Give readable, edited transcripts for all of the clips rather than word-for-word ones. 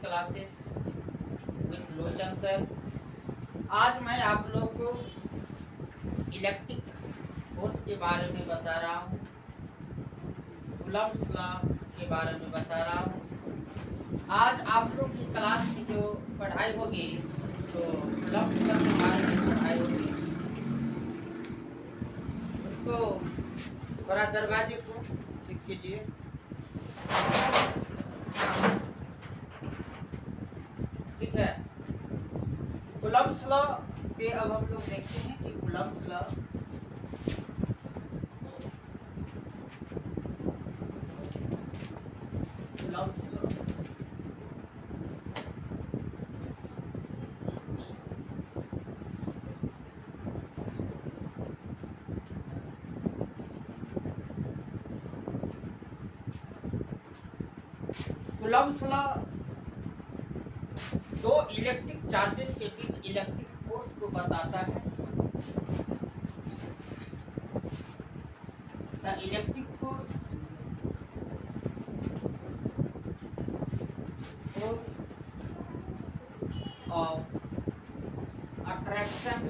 Classes with Lochan sir. आज मैं आप लोग को इलेक्ट्रिक फोर्स के बारे में बता रहा हूँ, कूलम्ब्स लॉ के बारे में बता रहा हूँ। आज आप लोग की क्लास की जो पढ़ाई होगी तो कूलम्ब्स लॉ के बारे में पढ़ाई होगी। उसको थोड़ा दरवाजे को ठीक कीजिए। ठीक है, कूलम्ब्स लॉ पे अब हम लोग देखते हैं कि कूलम्ब्स लॉ कूलम्ब्स लॉ दो इलेक्ट्रिक चार्जेस के बीच इलेक्ट्रिक फोर्स को बताता है। The electric force of attraction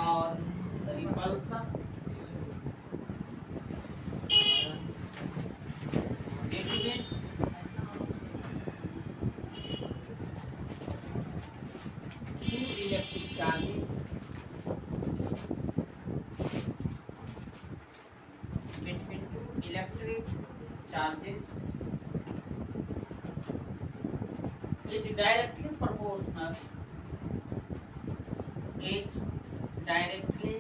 और repulsion between two electric charges is directly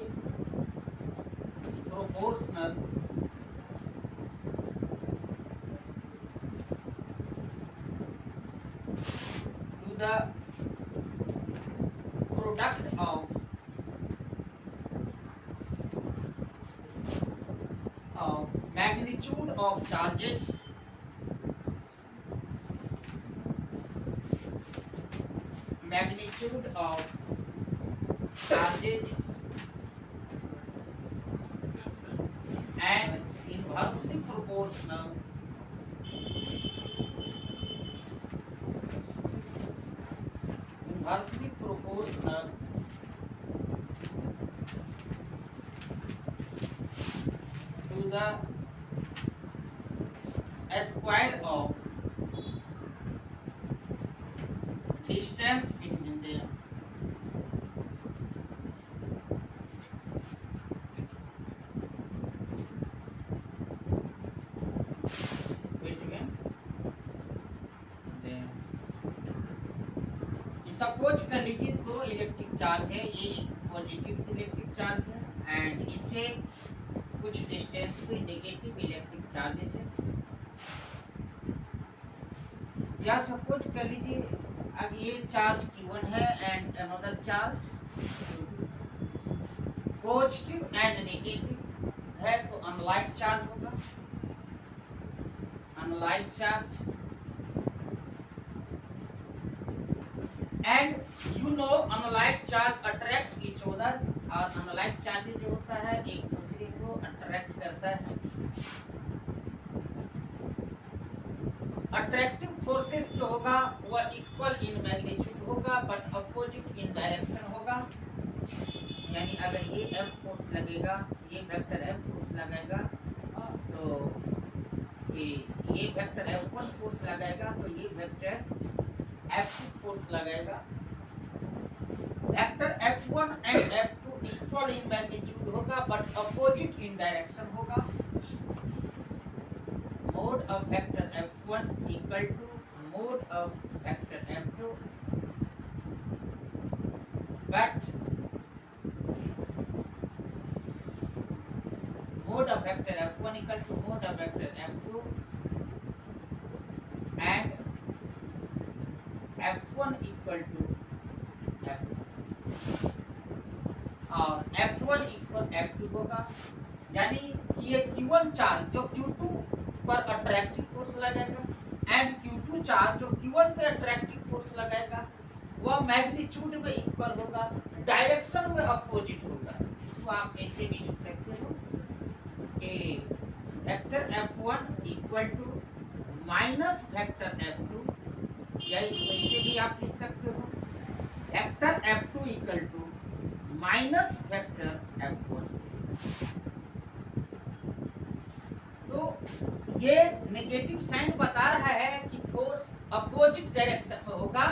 proportional to the product of magnitude of charges and inversely proportional to the square of distance between them. Suppose कर लीजिए दो electric charge है, ये positive electric charge है and इससे कुछ distance पे negative electric charges है। या सपोज कर लीजिए अब ये चार्ज Q1 है and another charge positive and negative है, तो अनलाइक चार्ज होगा, unlike charge. And you know unlike charge attract each other, और अनलाइक चार्ज जो होता है एक दूसरे को अट्रैक्ट करता है। अट्रैक्टिव फोर्सेस जो होगा वह इक्वल इन मैग्नीट्यूड होगा बट अपोजिट इन डायरेक्शन होगा। यानी अगर ये F फोर्स लगेगा, ये वेक्टर F फोर्स लगेगा, तो ये वेक्टर F1 फोर्स लगाएगा, तो ये वेक्टर F2 फोर्स लगाएगा। Vector F1 and F2 equal in magnitude होगा बट अपोजिट इन डायरेक्शन होगा। Mod of vector F1 equal to mod of vector F2, but mod of vector F1 equal to mod of vector F2 and F1 equal to F2 और F1 equal F2 होगा। यानी ये Q1 charge जो Q2 पर attractive force लगाएगा and Q2 charge जो Q1 पे attractive force लगाएगा वह मैग्नीट्यूड में इक्वल होगा, डायरेक्शन में अपोजिट होगा। इसको आप ऐसे भी लिख सकते हो कि vector F1 equal equal to minus vector F2, या इस वैसे भी आप लिख सकते हो vector F2 equal to minus vector F1। तो ये नेगेटिव साइन बता रहा है कि फोर्स अपोजिट डायरेक्शन में होगा,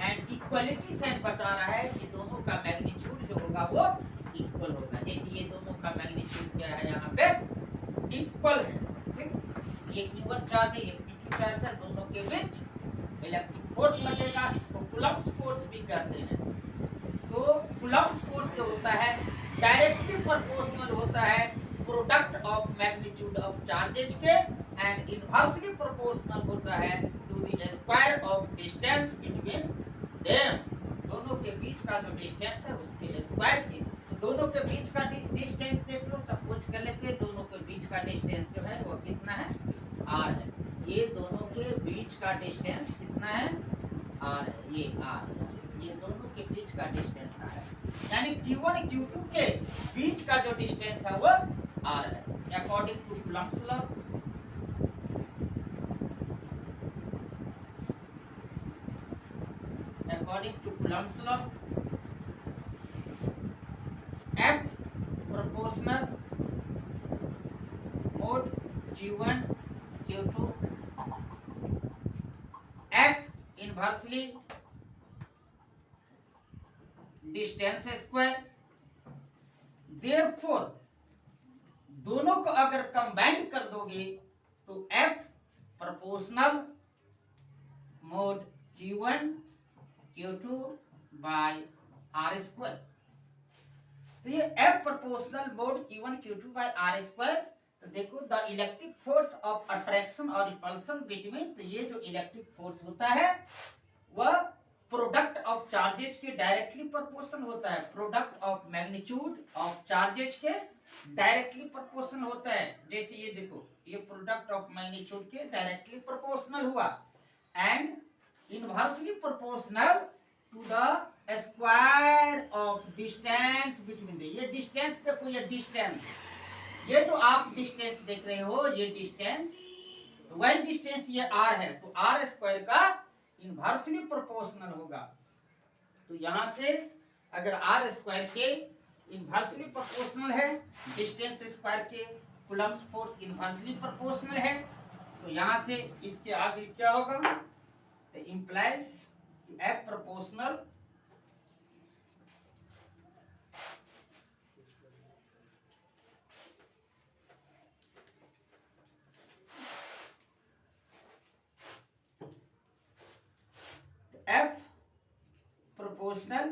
एंड इक्वलिटी साइन बता रहा है कि दोनों का मैग्नीट्यूड जो होगा वो इक्वल होगा। जैसे ये दोनों का मैग्नीट्यूड क्या है, यहाँ पे इक्वल है। ठीक, ये Q1 चार्ज है, ये Q2 चार्ज है, दोनों के बीच इलेक्ट्रिक फोर्स लगेगा। इसको कूलम्ब्स फोर्स भी कहते हैं। तो कूलम्ब्स फोर्स जो होता है डायरेक्टली प्रोपोर्शनल होता है product of magnitude of charges के, एंड इनवर्सली प्रोपोर्शनल होता है to the square of distance between them. दोनों के बीच का जो डिस्टेंस है उसके स्क्वायर के। तो दोनों के बीच का डिस्टेंस देख लो, सपोज कर लेते हैं दोनों के बीच का डिस्टेंस जो है वो कितना है, r है। ये दोनों के बीच का डिस्टेंस कितना है, r है, ये r है। ये दोनों के बीच का डिस्टेंस r है, यानी Q1 Q2 के बीच का जो डिस्टेंस है वो r है, according to Coulomb's law. According to Coulomb's law, F proportional mod Q1 Q2, F inversely distance square. Therefore दोनों को अगर कंबाइंड कर दोगे तो F proportional mod Q1 Q2 by R square. तो ये F proportional mod Q1 Q2 by R square. तो देखो the electric force of attraction और रिपल्सन बिटवीन, तो ये जो इलेक्ट्रिक फोर्स होता है वह प्रोडक्ट ऑफ चार्जेज के डायरेक्टली प्रोपोर्शनल होता है, product of magnitude of charges के डायरेक्टली प्रोपोर्शनल होता है। जैसे ये देखो, ये प्रोडक्ट ऑफ मैग्नीट्यूड के डायरेक्टली प्रोपोर्शनल हुआ, and inversely proportional to the square of distance between the. ये डिस्टेंस देखो, ये डिस्टेंस, ये जो आप डिस्टेंस देख रहे हो ये डिस्टेंस, वही डिस्टेंस ये r है, तो r स्क्वायर का इनवर्सली प्रोपोर्शनल होगा। तो यहां से अगर r स्क्वायर के इनवर्सली प्रोपोर्शनल है डिस्टेंस स्क्वायर के, कूलम्ब्स फोर्स इनवर्सली प्रोपोर्शनल है, तो यहां से इसके आगे क्या होगा, तो implies F proportional F proportional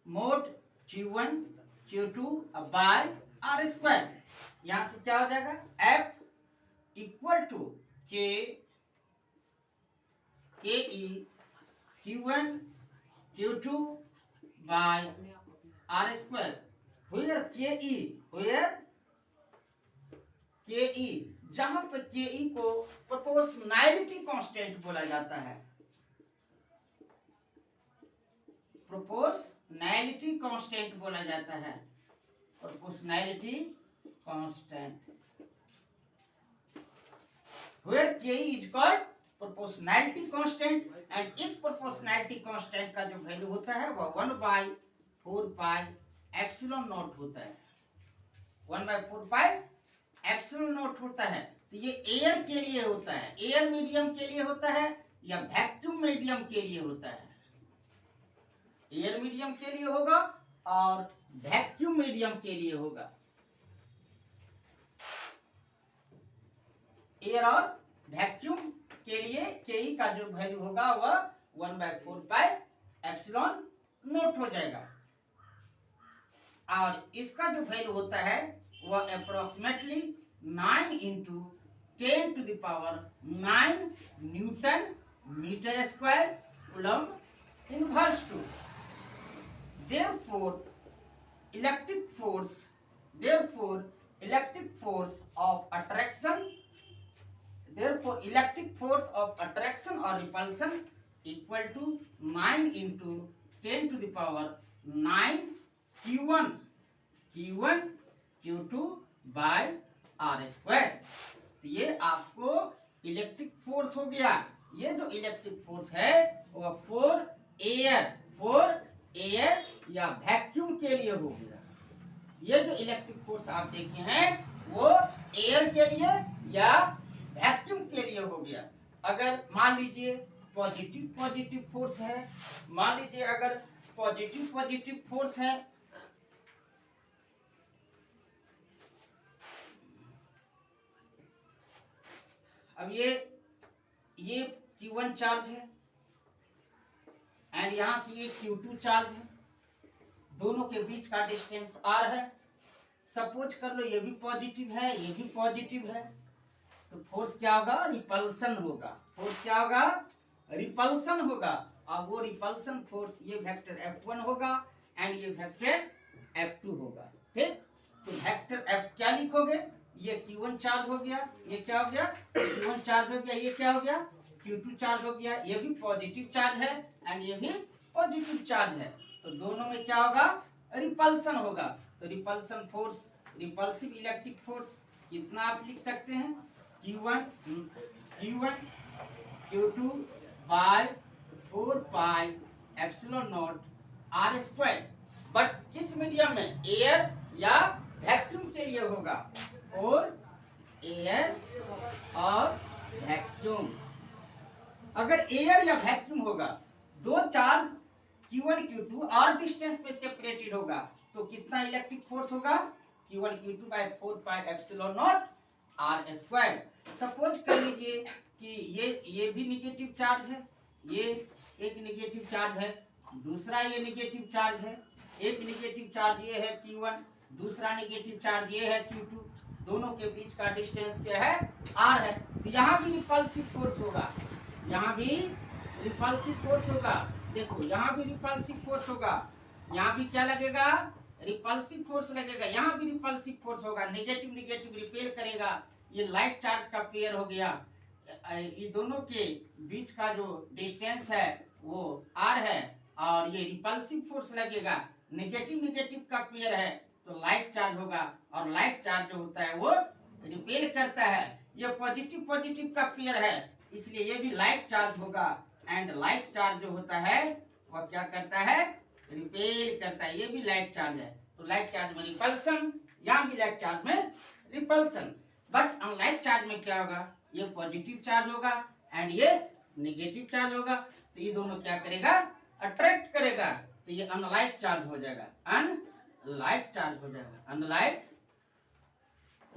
mod Q1 Q2 by R square. यहां से क्या हो जाएगा, F equal to K E Q1 Q2 by R square. Where Ke जहां पे Ke को प्रोपोर्शनैलिटी कांस्टेंट बोला जाता है, प्रोपोर्शनैलिटी कांस्टेंट बोला जाता है, proportionality constant. Where Ke is called proportionality constant, and इस प्रोपोर्शनैलिटी कांस्टेंट का जो वैल्यू होता है वह 1/4 पाई एप्सिलॉन नॉट होता है, 1/4 पाई एप्सिलॉन नॉट होता है। तो ये एयर के लिए होता है, एयर मीडियम के लिए होता है या वैक्यूम मीडियम के लिए होता है। एयर मीडियम के लिए होगा और वैक्यूम मीडियम के लिए होगा। एयर और वैक्यूम के लिए के का जो वैल्यू होगा वह 1/4 पाई एप्सिलॉन नॉट हो जाएगा, और इसका जो वैल्यू होता है वह approximately 9 × 10⁹ newton metre square coulomb inverse two. Therefore electric force of attraction or repulsion equal to 9 × 10⁹ Q1 Q2 by R square. तो ये आपको इलेक्ट्रिक फोर्स हो गया। ये जो इलेक्ट्रिक फोर्स है वो फॉर एयर या वैक्यूम के लिए हो गया। ये जो इलेक्ट्रिक फोर्स आप देखे हैं वो एयर के लिए या वैक्यूम के लिए हो गया। अगर मान लीजिए पॉजिटिव फोर्स है, मान लीजिए अगर पॉजिटिव फोर्स है, अब ये Q1 चार्ज है एंड यहां से ये Q2 चार्ज है, दोनों के बीच का डिस्टेंस r है। सपोज कर लो ये भी पॉजिटिव है, ये भी पॉजिटिव है, तो फोर्स क्या होगा? रिपल्सन होगा। फोर्स क्या होगा? रिपल्सन होगा। और वो रिपल्सन फोर्स ये वेक्टर F1 होगा एंड ये वेक्टर F2 होगा। ठीक, तो वेक्टर F क्या लिखोगे? ये Q1 चार्ज हो गया, ये क्या हो गया? Q1 चार्ज हो गया, ये क्या हो गया? Q2 चार्ज हो गया। ये भी पॉजिटिव चार्ज है एंड ये भी पॉजिटिव चार्ज है, तो दोनों में क्या होगा? रिपल्सन होगा। तो repulsion force, repulsive electric force कितना आप लिख सकते हैं? Q1 Q2 by 4 pi epsilon naught R square. But किस मीडियम में? एयर या वैक्यूम के लिए होगा, और एयर और वैक्यूम। अगर एयर या वैक्यूम होगा, दो चार्ज Q1 Q2 और डिस्टेंस पे सेपरेटेड होगा, तो कितना इलेक्ट्रिक फोर्स होगा? Q1 Q2 by 4 pi epsilon naught R square. Suppose कर लीजिए कि ये भी निगेटिव चार्ज है, ये एक निगेटिव चार्ज है, दूसरा ये निगेटिव चार्ज है। एक निगेटिव चार्ज ये है Q1, दूसरा निगेटिव चार्ज ये है Q2, दोनों के बीच का डिस्टेंस क्या है? r है। तो यहाँ भी रिपल्सिव फोर्स होगा, यहाँ भी रिपल्सिव फोर्स होगा। देखो यहाँ भी रिपल्सिव फोर्स होगा, यहाँ भी क्या लगेगा? रिपल्सिव फोर्स लगेगा। यहाँ भी रिपल्सिव फोर्स होगा, नेगेटिव नेगेटिव रिपेल करेगा। ये लाइक चार्ज का पेयर हो गया। ये दोनों के बीच का जो डिस्टेंस है वो r है, और ये रिपल्सिव फोर्स लगेगा। नेगेटिव नेगेटिव का पेयर है तो लाइक चार्ज होगा, और लाइक चार्ज जो होता है वो रिपेल करता है। ये पॉजिटिव का पेयर है, इसलिए ये भी लाइक चार्ज होगा। एंड लाइक चार्ज जो होता है वह क्या करता है? रिपेल करता है। ये भी लाइक चार्ज है, तो लाइक चार्ज में रिपल्सन, यहाँ भी लाइक चार्ज में रिपल्सन। बट अनलाइक चार्ज में क्या होगा? ये पॉजिटिव चार्ज होगा एंड ये नेगेटिव चार्ज होगा, तो ये दोनों क्या करेगा? अट्रैक्ट करेगा, तो ये अनलाइक चार्ज हो जाएगा, अनलाइक चार्ज हो जाएगा, अनलाइक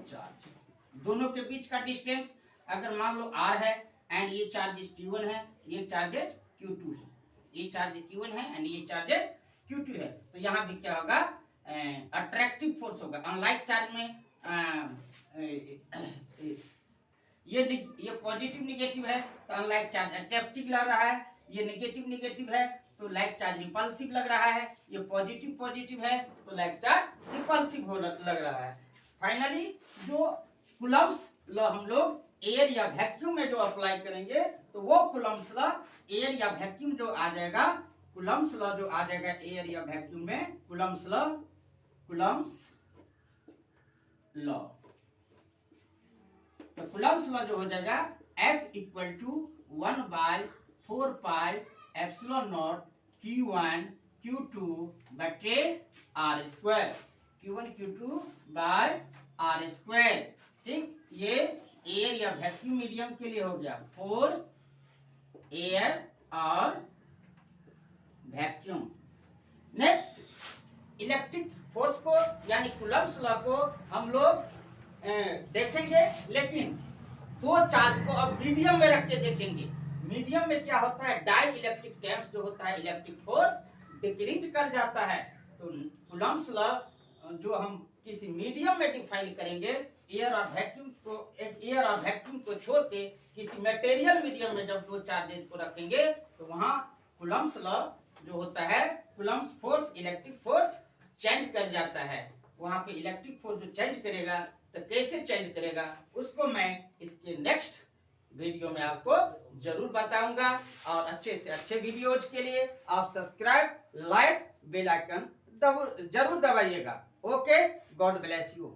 चार्ज। दोनों के बीच का डिस्टेंस अगर मान लो r है एंड ये चार्जेस Q1 है, ये चार्जेस Q2 है, ये चार्ज Q1 है एंड ये चार्जेस Q2 है, तो यहाँ भी क्या होगा? अट्रैक्टिव फोर्स होगा। अनलाइक चार्ज में ये पॉजिटिव निगेटिव है तो अनलाइक चार्ज अट्रैक्टिव लग रहा है, ये नेगेटिव नेगेटिव है तो लाइक चार्ज रिपल्सिव लग रहा है, ये पॉजिटिव है तो लाइक चार्ज रिपल्सिव हो लग रहा है। फाइनली जो कूलम्ब्स लॉ हम लोग एयर या वैक्यूम में जो अप्लाई करेंगे, तो वो कूलम्ब्स लॉ एयर या वैक्यूम जो आ जाएगा, कूलम्ब्स लॉ जो आ जाएगा एयर या वैक्यूम में, कूलम्ब्स लॉ, तो कूलम्ब्स लॉ जो हो जाएगा F equal to 1/4 pi epsilon naught Q1 Q2 बटे R square, Q1 Q2 by R square. ठीक, ये एयर या वैक्यूम मीडियम के लिए हो गया, फॉर एयर और वैक्यूम। नेक्स्ट इलेक्ट्रिक फोर्स को यानी कूलम्ब्स लॉ को हम लोग देखेंगे, लेकिन दो चार्ज को अब मीडियम में रख के देखेंगे। मीडियम में क्या होता है? डाई इलेक्ट्रिक टर्म्स जो होता है इलेक्ट्रिक फोर्स डिक्रीज कर जाता है। तो कूलम्ब्स लॉ जो हम किसी मीडियम में डिफाइन करेंगे, एयर और वैक्यूम को छोड़ के किसी मटेरियल मीडियम में जब दो चार्जेस को रखेंगे, तो वहां कूलम्ब्स लॉ जो होता है, Coulomb's force electric force change कर जाता है। वहां पे इलेक्ट्रिक फोर्स जो चेंज करेगा, तो कैसे चेंज करेगा उसको मैं इसके नेक्स्ट वीडियो में आपको जरूर बताऊंगा। और अच्छे से अच्छे वीडियोज के लिए आप सब्सक्राइब, लाइक, बेल आइकन जरूर दबाइएगा। Okay, God bless you.